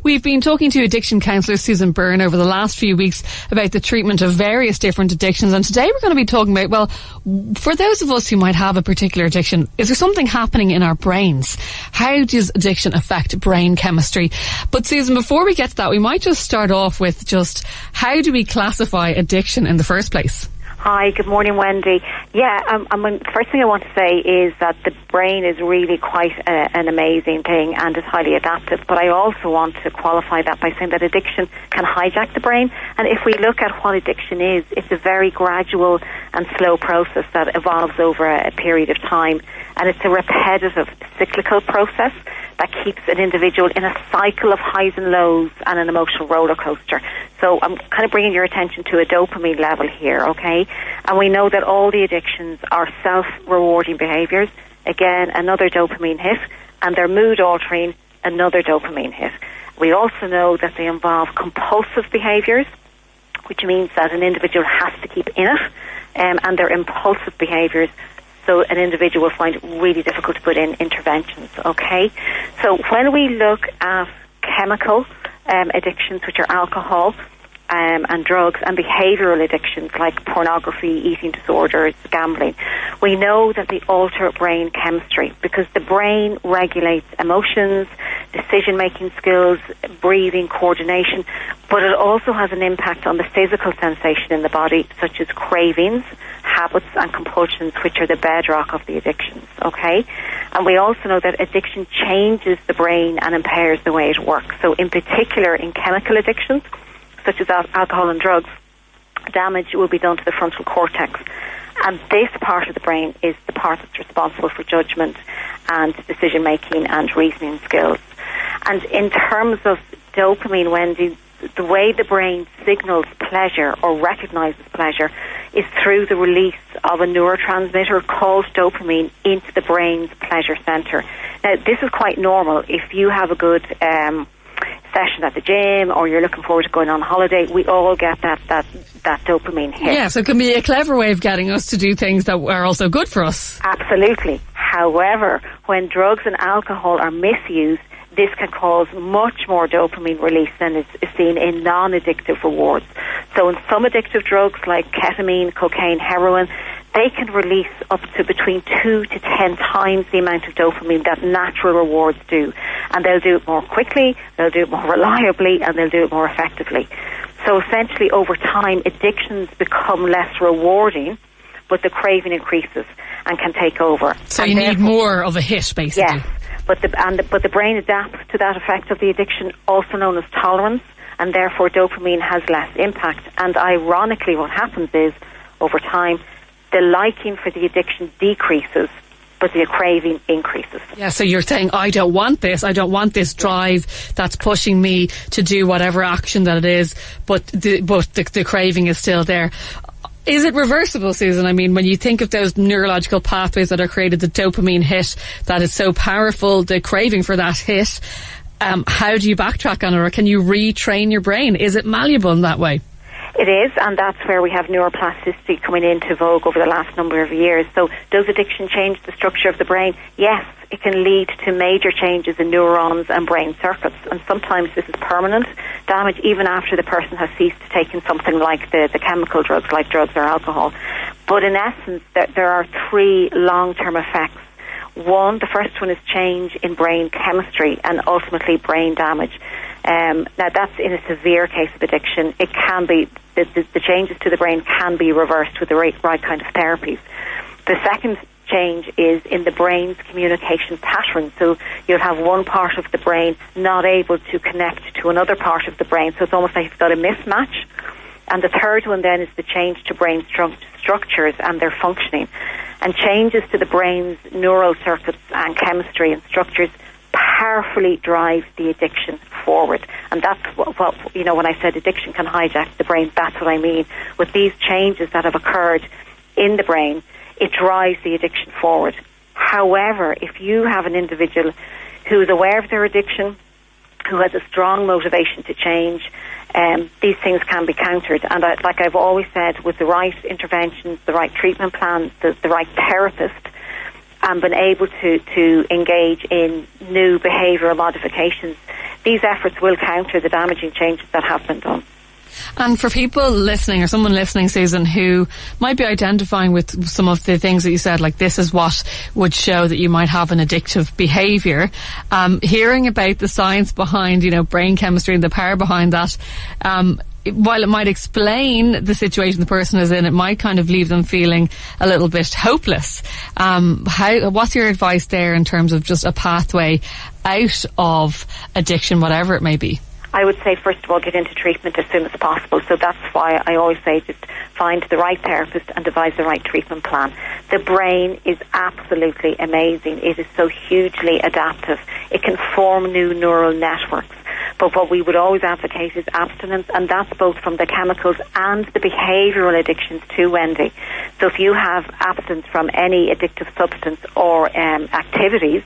We've been talking to addiction counsellor Susan Byrne over the last few weeks about the treatment of various different addictions, and today we're going to be talking about, well, for those of us who might have a particular addiction, is there something happening in our brains? How does addiction affect brain chemistry? But Susan, before we get to that, we might just start off with just how do we classify addiction in the first place? Hi, good morning, Wendy. The first thing I want to say is that the brain is really quite an amazing thing and is highly adaptive, but I also want to qualify that by saying that addiction can hijack the brain. And if we look at what addiction is, it's a very gradual and slow process that evolves over a period of time, and it's a repetitive, cyclical process that keeps an individual in a cycle of highs and lows and an emotional roller coaster. So I'm kind of bringing your attention to a dopamine level here, okay? And we know that all the addictions are self-rewarding behaviours. Again, another dopamine hit, and they're mood-altering, another dopamine hit. We also know that they involve compulsive behaviours, which means that an individual has to keep in it, and they're impulsive behaviours, so an individual will find it really difficult to put in interventions, okay? So when we look at chemical addictions, which are alcohol and drugs, and behavioural addictions like pornography, eating disorders, gambling, we know that they alter brain chemistry because the brain regulates emotions, decision-making skills, breathing, coordination, but it also has an impact on the physical sensation in the body, such as cravings, habits and compulsions, which are the bedrock of the addictions, okay? And we also know that addiction changes the brain and impairs the way it works. So in particular, in chemical addictions, such as alcohol and drugs, damage will be done to the frontal cortex. And this part of the brain is the part that's responsible for judgment and decision-making and reasoning skills. And in terms of dopamine, Wendy, the way the brain signals pleasure or recognizes pleasure is through the release of a neurotransmitter called dopamine into the brain's pleasure center. Now, this is quite normal. If you have a good session at the gym or you're looking forward to going on holiday, we all get that dopamine hit. Yeah, so it can be a clever way of getting us to do things that are also good for us. Absolutely. However, when drugs and alcohol are misused, this can cause much more dopamine release than is seen in non-addictive rewards. So in some addictive drugs like ketamine, cocaine, heroin, they can release up to between 2 to 10 times the amount of dopamine that natural rewards do. And they'll do it more quickly, they'll do it more reliably, and they'll do it more effectively. So essentially, over time, addictions become less rewarding, but the craving increases and can take over. So you need more of a hit, basically. Yes. But the brain adapts to that effect of the addiction, also known as tolerance, and therefore dopamine has less impact. And ironically, what happens is, over time, the liking for the addiction decreases, but the craving increases. Yeah, so you're saying, I don't want this drive that's pushing me to do whatever action that it is, but the craving is still there. Is it reversible, Susan? I mean, when you think of those neurological pathways that are created, the dopamine hit that is so powerful, the craving for that hit, how do you backtrack on it, or can you retrain your brain? Is it malleable in that way? It is, and that's where we have neuroplasticity coming into vogue over the last number of years. So does addiction change the structure of the brain? Yes, it can lead to major changes in neurons and brain circuits, and sometimes this is permanent damage even after the person has ceased taking something like the chemical drugs, like drugs or alcohol. But in essence, there are 3 long-term effects. One, the first one is change in brain chemistry and ultimately brain damage. Now that's in a severe case of addiction. It can be, the changes to the brain can be reversed with the right kind of therapies. The second change is in the brain's communication pattern. So you'll have one part of the brain not able to connect to another part of the brain. So it's almost like it's got a mismatch. And the third one then is the change to brain structures and their functioning. And changes to the brain's neural circuits and chemistry and structures powerfully drive the addiction forward. And that's what you know, when I said addiction can hijack the brain, that's what I mean. With these changes that have occurred in the brain, it drives the addiction forward. However, if you have an individual who is aware of their addiction, who has a strong motivation to change, these things can be countered. And like I've always said, with the right interventions, the right treatment plans, the right therapist, and been able to engage in new behavioural modifications, these efforts will counter the damaging changes that have been done. And for people listening, or someone listening, Susan, who might be identifying with some of the things that you said, like this is what would show that you might have an addictive behaviour, hearing about the science behind, brain chemistry and the power behind that, while it might explain the situation the person is in, it might kind of leave them feeling a little bit hopeless. What's your advice there in terms of just a pathway out of addiction, whatever it may be? I would say, first of all, get into treatment as soon as possible. So that's why I always say just find the right therapist and devise the right treatment plan. The brain is absolutely amazing. It is so hugely adaptive. It can form new neural networks. But what we would always advocate is abstinence, and that's both from the chemicals and the behavioural addictions too, Wendy. So if you have abstinence from any addictive substance or activities,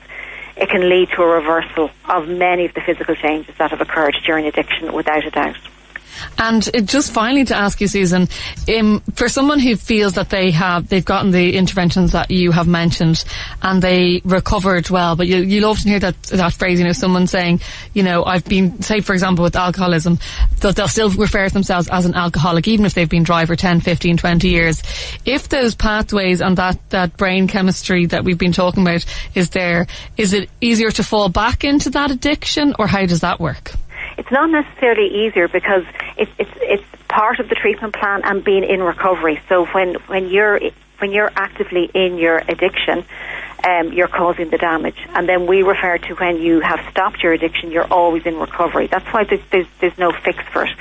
it can lead to a reversal of many of the physical changes that have occurred during addiction, without a doubt. And just finally to ask you, Susan, for someone who feels that they've gotten the interventions that you have mentioned and they recovered well, but you'll often hear that phrase, someone saying, I've been, say for example with alcoholism, they'll still refer to themselves as an alcoholic even if they've been dry for 10, 15, 20 years. If those pathways and that brain chemistry that we've been talking about is there, is it easier to fall back into that addiction, or how does that work? It's not necessarily easier because it's part of the treatment plan and being in recovery. So when you're actively in your addiction, you're causing the damage. And then we refer to when you have stopped your addiction, you're always in recovery. That's why there's no fix for it.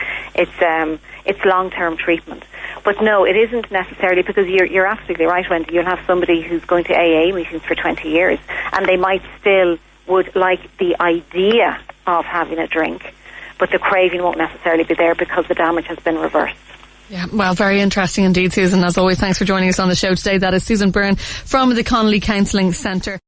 It's long-term treatment. But no, it isn't necessarily, because you're absolutely right, Wendy. You'll have somebody who's going to AA meetings for 20 years and they might still would like the idea of having a drink, but the craving won't necessarily be there because the damage has been reversed. Yeah, well, very interesting indeed, Susan. As always, thanks for joining us on the show today. That is Susan Byrne from the Connolly Counselling Centre.